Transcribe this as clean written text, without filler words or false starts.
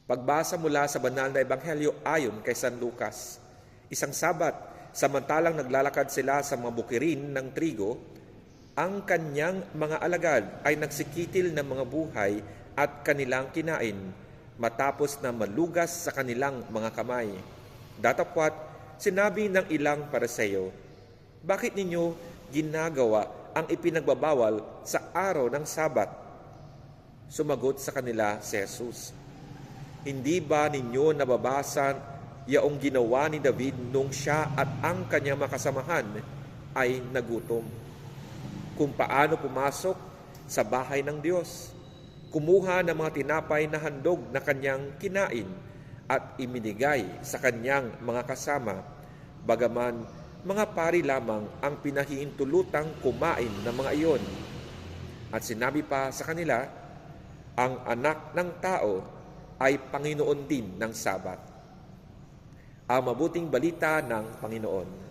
Pagbasa mula sa banal na ebanghelyo ayon kay San Lucas. Isang Sabat, samantalang naglalakad sila sa mga bukirin ng trigo, ang kanyang mga alagad ay nagsikitil ng mga buhay at kanilang kinain, matapos na malugas sa kanilang mga kamay. Datapwat, sinabi ng ilang Pariseo, "Bakit ninyo ginagawa ang ipinagbabawal sa araw ng Sabat?" Sumagot sa kanila si Jesus, "Hindi ba ninyo nababasa yaong ginawa ni David nung siya at ang kanyang makasamahan ay nagutom? Kung paano pumasok sa bahay ng Diyos, kumuha ng mga tinapay na handog na kanyang kinain at iminigay sa kanyang mga kasama, bagaman mga pari lamang ang pinahihintulutang kumain ng mga iyon. At sinabi pa sa kanila, ang anak ng tao ay Panginoon din ng Sabat." Ang mabuting balita ng Panginoon.